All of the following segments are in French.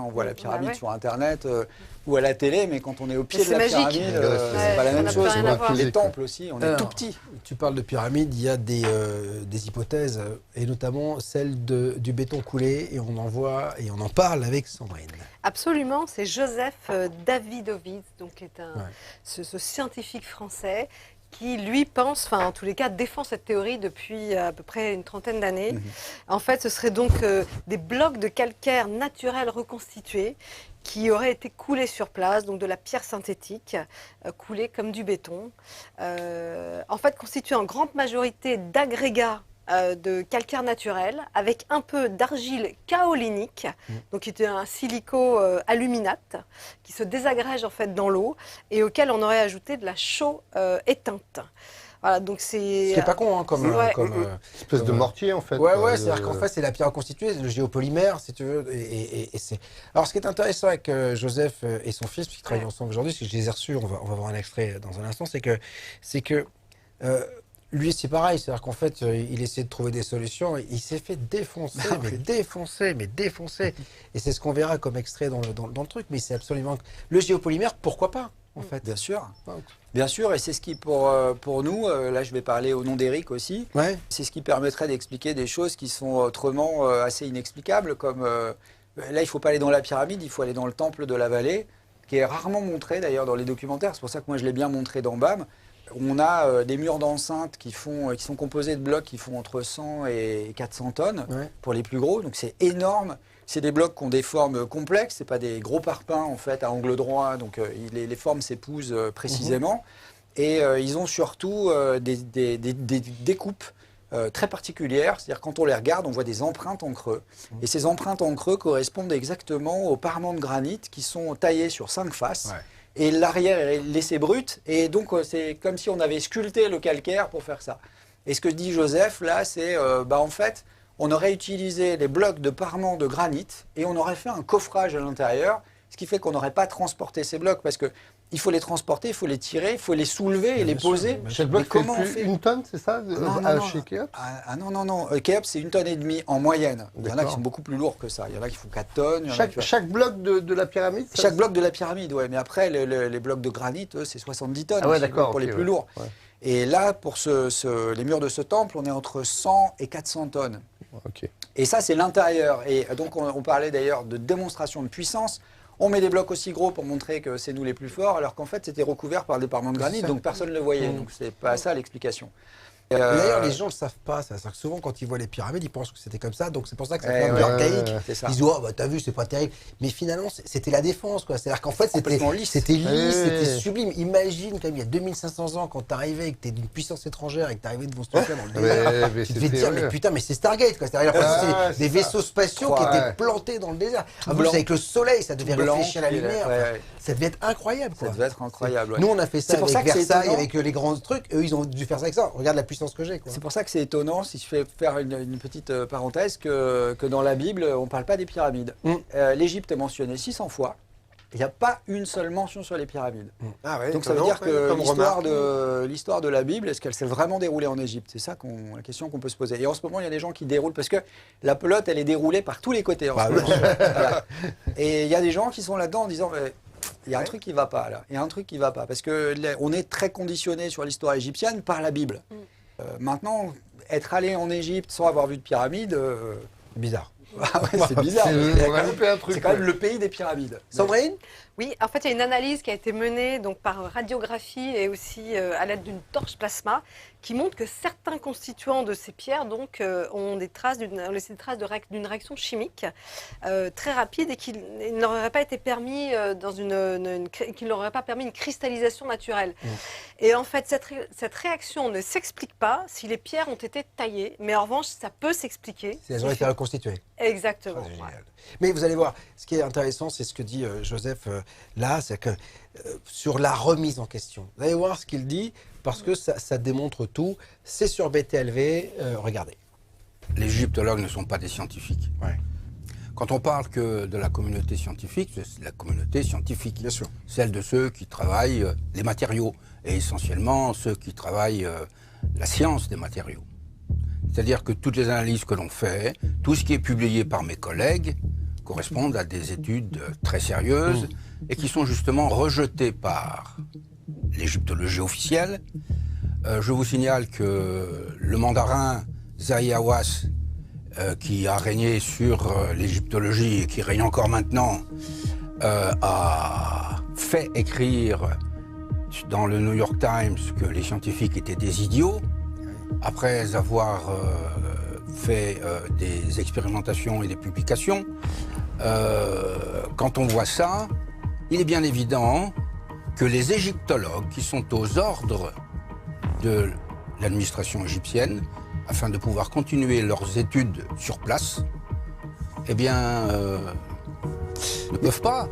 On voit la pyramide sur Internet ou à la télé, mais quand on est au pied de la magique. pyramide, c'est pas la même chose. Les temples aussi, on est tout petit. Tu parles de pyramide, il y a des hypothèses, et notamment celle du béton coulé, et on en voit et on en parle avec Sandrine. Absolument, c'est Joseph Davidovits, donc qui est ce scientifique français qui, lui, pense, enfin, en tous les cas, défend cette théorie depuis à peu près une trentaine d'années. En fait, ce serait donc des blocs de calcaire naturel reconstitués qui auraient été coulés sur place, donc de la pierre synthétique, coulée comme du béton. En fait, constituée en grande majorité d'agrégats de calcaire naturel avec un peu d'argile kaolinique, donc qui était un silico-aluminate qui se désagrège en fait dans l'eau et auquel on aurait ajouté de la chaux éteinte. Voilà, donc c'est... Ce qui n'est pas con, hein, comme espèce de mortier, en fait. Ouais, c'est-à-dire qu'en fait, c'est la pierre reconstituée, le géopolymère, si tu veux. Et c'est... Alors, ce qui est intéressant avec Joseph et son fils, puisqu'ils travaillent ensemble aujourd'hui, parce que je les ai reçus, on va voir un extrait dans un instant, c'est que lui, c'est pareil, c'est-à-dire qu'en fait, il essaie de trouver des solutions, il s'est fait défoncer, défoncer. Et c'est ce qu'on verra comme extrait dans le truc, mais c'est absolument... Le géopolymère, pourquoi pas, en fait? Bien sûr. Bien sûr, et c'est ce qui, pour nous, là je vais parler au nom d'Éric aussi, c'est ce qui permettrait d'expliquer des choses qui sont autrement assez inexplicables, comme là il ne faut pas aller dans la pyramide, il faut aller dans le temple de la vallée, qui est rarement montré d'ailleurs dans les documentaires, c'est pour ça que moi je l'ai bien montré dans BAM. On a des murs d'enceinte qui sont composés de blocs qui font entre 100 et 400 tonnes pour les plus gros, donc c'est énorme. C'est des blocs qui ont des formes complexes, c'est pas des gros parpaings en fait à angle droit, donc les formes s'épousent précisément. Et ils ont surtout des découpes très particulières, c'est-à-dire quand on les regarde, on voit des empreintes en creux. Et ces empreintes en creux correspondent exactement aux parements de granit qui sont taillés sur 5 faces. Et l'arrière est laissé brut, et donc c'est comme si on avait sculpté le calcaire pour faire ça. Et ce que dit Joseph là, c'est en fait, on aurait utilisé les blocs de parements de granit et on aurait fait un coffrage à l'intérieur, ce qui fait qu'on n'aurait pas transporté ces blocs, parce que il faut les transporter, il faut les tirer, il faut les soulever et les poser. Chaque bloc fait plus une tonne, c'est ça, chez Keops? Non. Keops, c'est 1,5 tonne en moyenne. Il y en a qui sont beaucoup plus lourds que ça. Il y en a qui font 4 tonnes. Chaque bloc de la pyramide? Chaque bloc de la pyramide, oui. Mais après, les blocs de granit, eux, c'est 70 tonnes pour les plus lourds. Et là, pour les murs de ce temple, on est entre 100 et 400 tonnes. Et ça, c'est l'intérieur. Et donc, on parlait d'ailleurs de démonstration de puissance. On met des blocs aussi gros pour montrer que c'est nous les plus forts, alors qu'en fait, c'était recouvert par des parements de granit, donc personne ne le voyait. Donc, c'est pas ça l'explication. D'ailleurs, les gens ne le savent pas. C'est-à-dire que souvent, quand ils voient les pyramides, ils pensent que c'était comme ça. Donc, c'est pour ça que ça fait un peu archaïque. Ils se disent, oh, bah, t'as vu, c'est pas terrible. Mais finalement, c'était la défense, quoi. C'est-à-dire qu'en fait, c'était lisse, c'était sublime. Imagine, quand même, il y a 2500 ans, quand t'arrivais et que t'es d'une puissance étrangère et que t'arrivais devant ce truc-là dans le désert, tu devais te dire, mais putain, mais c'est Stargate, quoi. C'est-à-dire, c'est des vaisseaux spatiaux qui étaient plantés dans le désert. En plus, avec le soleil, ça devait réfléchir la lumière. Ça devait être incroyable, quoi. Ça devait être incroyable. Nous, on a fait ça avec Versailles, avec les grands trucs. Eux, ils ont dû faire ça avec ça. Regarde la puissance que j'ai, quoi. C'est pour ça que c'est étonnant, si je fais faire une petite parenthèse, que dans la Bible, on ne parle pas des pyramides. L'Égypte est mentionnée 600 fois. Il n'y a pas une seule mention sur les pyramides. Donc ça veut dire que l'histoire de la Bible, est-ce qu'elle s'est vraiment déroulée en Égypte? C'est ça la question qu'on peut se poser. Et en ce moment, il y a des gens qui déroulent, parce que la pelote, elle est déroulée par tous les côtés. Voilà. Et il y a des gens qui sont là-dedans en disant... il y a un truc qui ne va pas là. Il y a un truc qui ne va pas. Parce qu'on est très conditionné sur l'histoire égyptienne par la Bible. Maintenant, être allé en Égypte sans avoir vu de pyramide, bizarre. C'est bizarre. C'est quand même le pays des pyramides. Sandrine? Oui, en fait, il y a une analyse qui a été menée donc, par radiographie et aussi à l'aide d'une torche plasma qui montre que certains constituants de ces pierres donc, ont laissé des traces d'une réaction chimique très rapide et qu'il n'aurait pas été permis qu'il n'aurait pas permis une cristallisation naturelle. Et en fait, cette réaction ne s'explique pas si les pierres ont été taillées, mais en revanche, ça peut s'expliquer. Si elles ont été reconstituées. Exactement. Mais vous allez voir, ce qui est intéressant, c'est ce que dit Joseph là, c'est que sur la remise en question. Vous allez voir ce qu'il dit, parce que ça démontre tout. C'est sur BTLV, regardez. Les égyptologues ne sont pas des scientifiques. Quand on parle que de la communauté scientifique, c'est la communauté scientifique. Bien sûr. Celle de ceux qui travaillent les matériaux, et essentiellement ceux qui travaillent la science des matériaux. C'est-à-dire que toutes les analyses que l'on fait, tout ce qui est publié par mes collègues, correspondent à des études très sérieuses et qui sont justement rejetées par l'égyptologie officielle. Je vous signale que le mandarin Zahi Hawass, qui a régné sur l'égyptologie et qui règne encore maintenant, a fait écrire dans le New York Times que les scientifiques étaient des idiots, après avoir fait des expérimentations et des publications. Quand on voit ça, il est bien évident que les égyptologues qui sont aux ordres de l'administration égyptienne, afin de pouvoir continuer leurs études sur place, eh bien, ne peuvent pas.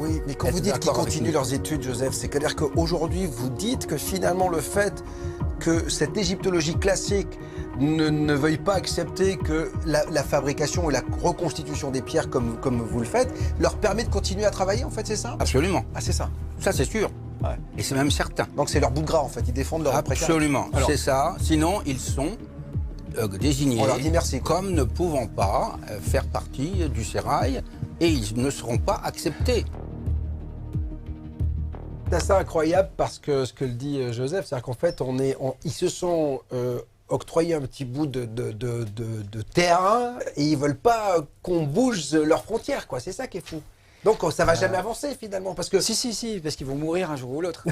Oui, mais quand vous dites qu'ils continuent leurs études, Joseph, c'est-à-dire qu'aujourd'hui, vous dites que finalement, le fait que cette égyptologie classique ne veuille pas accepter que la fabrication et la reconstitution des pierres, comme vous le faites, leur permet de continuer à travailler, en fait, c'est ça? Absolument. Ah, c'est ça. Ça, c'est sûr. Ouais. Et c'est même certain. Donc c'est leur bout de gras, en fait. Ils défendent leur précarité. Absolument. C'est ça. Sinon, ils sont désignés comme ne pouvant pas faire partie du sérail et ils ne seront pas acceptés. C'est assez incroyable parce que ce que le dit Joseph, c'est qu'en fait, ils se sont octroyés un petit bout de terrain et ils veulent pas qu'on bouge leurs frontières, quoi. C'est ça qui est fou. Donc ça va jamais avancer finalement parce que si parce qu'ils vont mourir un jour ou l'autre.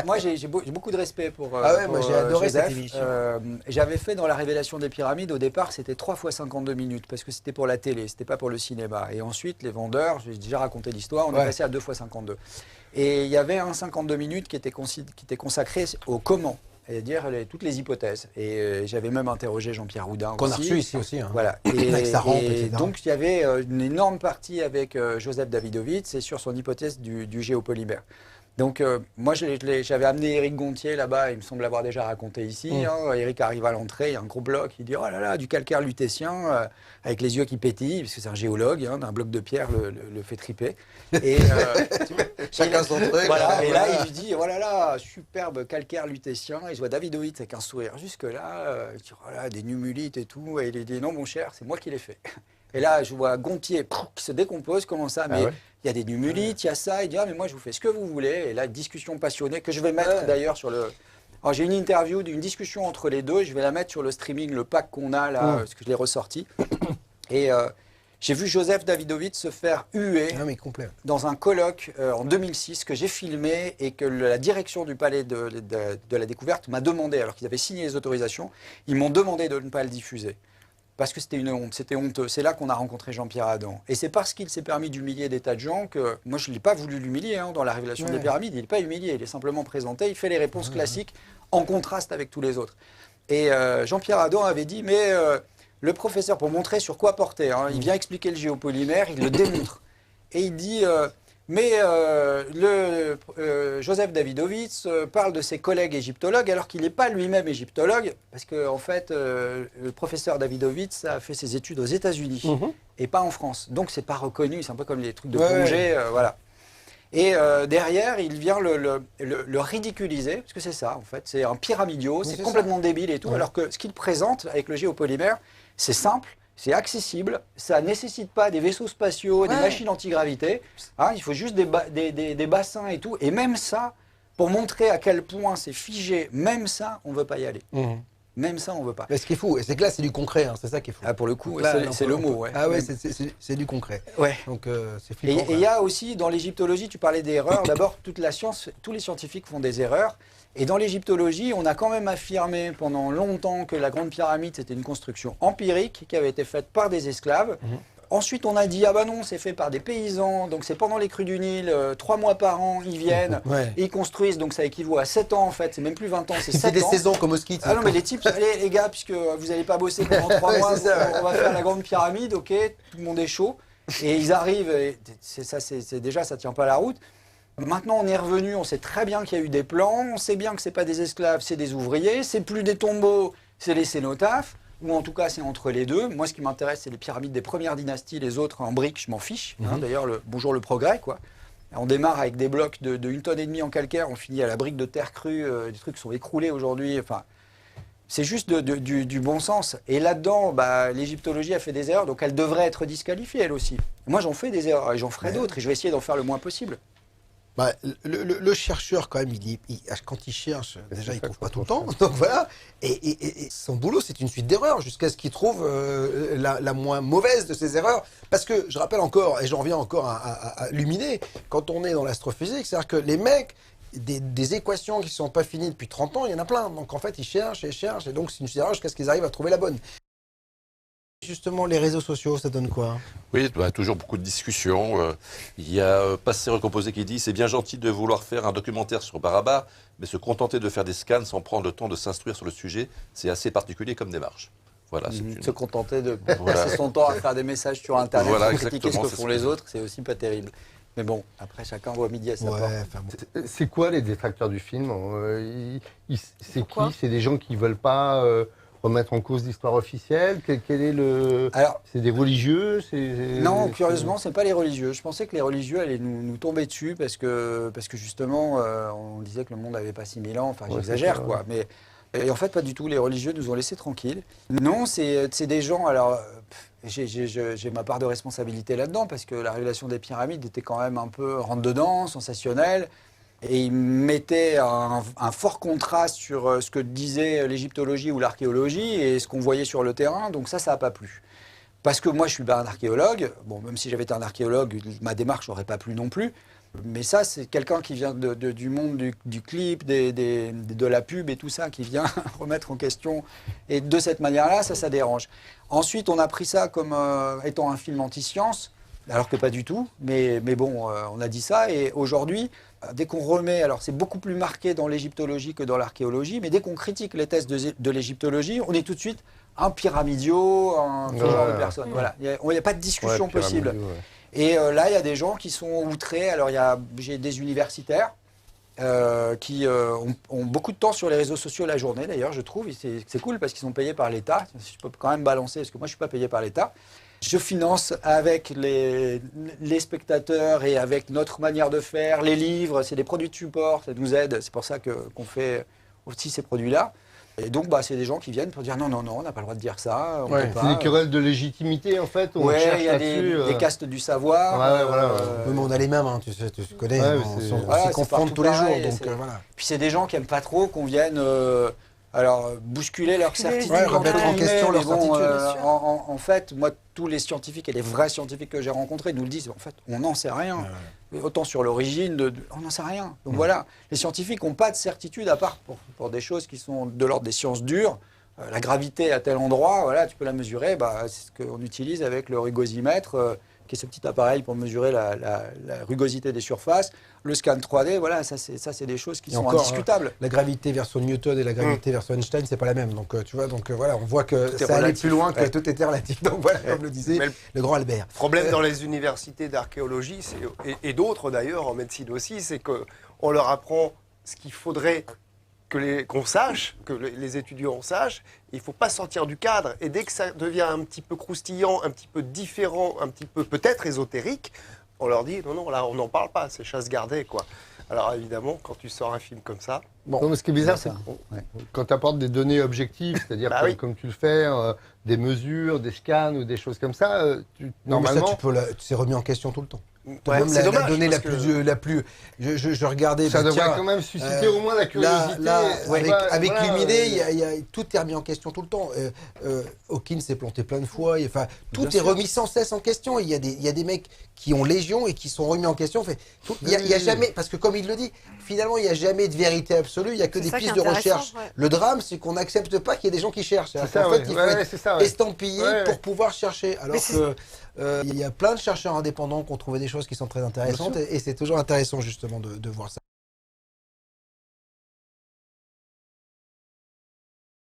Moi j'ai beaucoup de respect pour moi j'ai adoré Joseph. cette émission. J'avais fait dans la révélation des pyramides au départ c'était 3 fois 52 minutes parce que c'était pour la télé, c'était pas pour le cinéma. Et ensuite les vendeurs, j'ai déjà raconté l'histoire, on est passé à 2 fois 52. Et il y avait un 52 minutes qui était consacré au comment. C'est-à-dire toutes les hypothèses. Et j'avais même interrogé Jean-Pierre Houdin qu'on a reçu ici aussi. Hein. Voilà. Avec sa rampe, et donc il y avait une énorme partie avec Joseph Davidovits, c'est sur son hypothèse du géopolymère. Donc moi j'avais amené Éric Gontier là-bas, il me semble l'avoir déjà raconté ici. Éric arrive à l'entrée, il y a un gros bloc, il dit oh là là, du calcaire lutétien, avec les yeux qui pétillent, parce que c'est un géologue, un bloc de pierre le fait triper. Et chacun son truc. Voilà, et là il lui dit oh là là, superbe calcaire lutétien, et je vois Davidovits avec un sourire jusque-là, il dit oh là, des numulites et tout, et il dit non mon cher, c'est moi qui l'ai fait. Et là, je vois Gontier qui se décompose, comment ça, mais il y a des numulites, il y a ça, il dit ah mais moi je vous fais ce que vous voulez. Et là, discussion passionnée que je vais mettre d'ailleurs sur le... Alors j'ai une interview d'une discussion entre les deux, je vais la mettre sur le streaming, le pack qu'on a là, parce que je l'ai ressorti. Et j'ai vu Joseph Davidovits se faire huer dans un colloque en 2006 que j'ai filmé et que la direction du palais de la découverte m'a demandé, alors qu'ils avaient signé les autorisations, ils m'ont demandé de ne pas le diffuser. Parce que c'était une honte, c'était honteux. C'est là qu'on a rencontré Jean-Pierre Adam. Et c'est parce qu'il s'est permis d'humilier des tas de gens que... Moi, je ne l'ai pas voulu l'humilier dans la révélation des pyramides. Il n'est pas humilié, il est simplement présenté. Il fait les réponses classiques en contraste avec tous les autres. Et Jean-Pierre Adam avait dit, mais le professeur, pour montrer sur quoi porter, il vient expliquer le géopolymère, il le démontre. Et il dit... Joseph Davidovits parle de ses collègues égyptologues alors qu'il n'est pas lui-même égyptologue parce que en fait le professeur Davidovits a fait ses études aux États-Unis et pas en France, donc c'est pas reconnu, c'est un peu comme les trucs de plongée, voilà. Et derrière il vient le ridiculiser parce que c'est ça en fait, c'est un pyramidio, c'est complètement débile et tout, alors que ce qu'il présente avec le géopolymère c'est simple. C'est accessible, ça ne nécessite pas des vaisseaux spatiaux, des machines antigravité. Il faut juste des bassins et tout. Et même ça, pour montrer à quel point c'est figé, même ça, on ne veut pas y aller. Même ça, on ne veut pas. Mais ce qui est fou, c'est que là, c'est du concret, c'est ça qui est fou. Ah, pour le coup, c'est le mot. C'est du concret. Donc, c'est flippant. Et il y a aussi, dans l'égyptologie, tu parlais d'erreurs. D'abord, toute la science, tous les scientifiques font des erreurs. Et dans l'égyptologie, on a quand même affirmé pendant longtemps que la Grande Pyramide, c'était une construction empirique qui avait été faite par des esclaves. Ensuite, on a dit, ah bah non, c'est fait par des paysans, donc c'est pendant les crues du Nil, 3 mois par an, ils viennent, et ils construisent, donc ça équivaut à 7 ans en fait, c'est même plus 20 ans, c'est 7 ans. C'est des saisons comme au ski. Ah non, mais les types, allez les gars, puisque vous n'allez pas bosser pendant 3 mois, on va faire la Grande Pyramide, ok, tout le monde est chaud. Et ils arrivent, et déjà, ça ne tient pas la route. Maintenant, on est revenu, on sait très bien qu'il y a eu des plans, on sait bien que ce n'est pas des esclaves, c'est des ouvriers, c'est plus des tombeaux, c'est les cénotaphes, ou en tout cas, c'est entre les deux. Moi, ce qui m'intéresse, c'est les pyramides des premières dynasties, les autres en briques, je m'en fiche. D'ailleurs, bonjour le progrès, quoi. On démarre avec des blocs de 1,5 tonne en calcaire, on finit à la brique de terre crue, des trucs qui sont écroulés aujourd'hui. Enfin, C'est juste du bon sens. Et là-dedans, l'égyptologie a fait des erreurs, donc elle devrait être disqualifiée, elle aussi. Moi, j'en fais des erreurs, et j'en ferai d'autres, et je vais essayer d'en faire le moins possible. Le chercheur, quand même, quand il cherche, déjà, il ne trouve pas tout le temps. Donc voilà. Et son boulot, c'est une suite d'erreurs, jusqu'à ce qu'il trouve la moins mauvaise de ces erreurs. Parce que, je rappelle encore, et j'en reviens encore à Luminet, quand on est dans l'astrophysique, c'est-à-dire que les mecs, des équations qui ne sont pas finies depuis 30 ans, il y en a plein. Donc en fait, ils cherchent, et donc c'est une suite d'erreurs jusqu'à ce qu'ils arrivent à trouver la bonne. Justement, les réseaux sociaux, ça donne quoi? Oui, toujours beaucoup de discussions. Il y a Passé Recomposé qui dit « C'est bien gentil de vouloir faire un documentaire sur Barabar, mais se contenter de faire des scans sans prendre le temps de s'instruire sur le sujet, c'est assez particulier comme démarche. » Voilà, Se contenter de passer son temps à faire des messages sur Internet pour critiquer ce que font les autres, c'est aussi pas terrible. Mais bon, après, chacun voit midi à sa porte. C'est quoi les détracteurs du film? C'est qui? C'est des gens qui ne veulent pas remettre en cause l'histoire officielle? Quel est le... C'est des religieux? Non, curieusement, ce n'est pas les religieux. Je pensais que les religieux allaient nous tomber dessus parce que justement, on disait que le monde n'avait pas 6000 ans. Enfin, j'exagère, quoi. Mais, et en fait, pas du tout. Les religieux nous ont laissés tranquilles. Non, c'est des gens... Alors, j'ai ma part de responsabilité là-dedans parce que la révélation des pyramides était quand même un peu rentre-dedans, sensationnelle. Et il mettait un fort contraste sur ce que disait l'égyptologie ou l'archéologie et ce qu'on voyait sur le terrain. Donc ça n'a pas plu. Parce que moi, je ne suis pas un archéologue. Bon, même si j'avais été un archéologue, ma démarche n'aurait pas plu non plus. Mais ça, c'est quelqu'un qui vient du monde du clip, de la pub et tout ça, qui vient remettre en question. Et de cette manière-là, ça dérange. Ensuite, on a pris ça comme étant un film anti-science, alors que pas du tout. Mais bon, on a dit ça. Et aujourd'hui, dès qu'on remet... Alors, c'est beaucoup plus marqué dans l'égyptologie que dans l'archéologie, mais dès qu'on critique les thèses de l'égyptologie, on est tout de suite un pyramidio, ce genre de personne. Voilà. Il n'y a pas de discussion possible. Et là, il y a des gens qui sont outrés. Alors, j'ai des universitaires qui ont beaucoup de temps sur les réseaux sociaux la journée, d'ailleurs, je trouve. C'est cool parce qu'ils sont payés par l'État. Je peux quand même balancer, parce que moi, je ne suis pas payé par l'État. Je finance avec les spectateurs et avec notre manière de faire, les livres, c'est des produits de support, ça nous aide. C'est pour ça qu'on fait aussi ces produits-là. Et donc, c'est des gens qui viennent pour dire non, on n'a pas le droit de dire ça. C'est des querelles de légitimité, en fait. Oui, il y a des castes du savoir. Oui, mais on a les mêmes, hein, tu connais. On s'y confronte tous les jours. Donc, voilà. Puis c'est des gens qui n'aiment pas trop qu'on vienne bousculer leur certitude. Remettre en question leur certitude. En fait, moi, tous les scientifiques et les vrais scientifiques que j'ai rencontrés nous le disent, en fait, on n'en sait rien. Autant sur l'origine, on n'en sait rien. Donc voilà, les scientifiques n'ont pas de certitude, à part pour des choses qui sont de l'ordre des sciences dures. La gravité à tel endroit, voilà, tu peux la mesurer. C'est ce qu'on utilise avec le rugosimètre, qui est ce petit appareil pour mesurer la rugosité des surfaces. Le scan 3D, voilà, ça c'est des choses qui sont indiscutables. La gravité versus Newton et la gravité versus Einstein, c'est pas la même. Donc tu vois, voilà, on voit que ça allait plus loin, que tout était relatif. Donc voilà, comme le disait le grand Albert. Le problème dans les universités d'archéologie, et d'autres d'ailleurs en médecine aussi, c'est qu'on leur apprend ce qu'il faudrait qu'on sache, que les étudiants sachent. Il ne faut pas sortir du cadre. Et dès que ça devient un petit peu croustillant, un petit peu différent, un petit peu peut-être ésotérique, on leur dit non, là on n'en parle pas, c'est chasse gardée, quoi. Alors évidemment, quand tu sors un film comme ça... Non, mais ce qui est bizarre, c'est quand tu apportes des données objectives, c'est-à-dire comme tu le fais, des mesures, des scans ou des choses comme ça, normalement... c'est remis en question tout le temps. Même la donnée la plus... Je regardais... Ça devrait quand même susciter au moins la curiosité. Avec Luminet, tout est remis en question tout le temps. Hawking s'est planté plein de fois. Tout est remis sans cesse en question. Il y a des mecs qui ont légion et qui sont remis en question. Il y a jamais... Parce que comme il le dit, finalement, il n'y a jamais de vérité absolue. Il n'y a que des pistes de recherche. Le drame, c'est qu'on n'accepte pas qu'il y ait des gens qui cherchent. En fait, il faut être estampillé pour pouvoir chercher. Alors que... il y a plein de chercheurs indépendants qui ont trouvé des choses qui sont très intéressantes et c'est toujours intéressant justement de voir ça.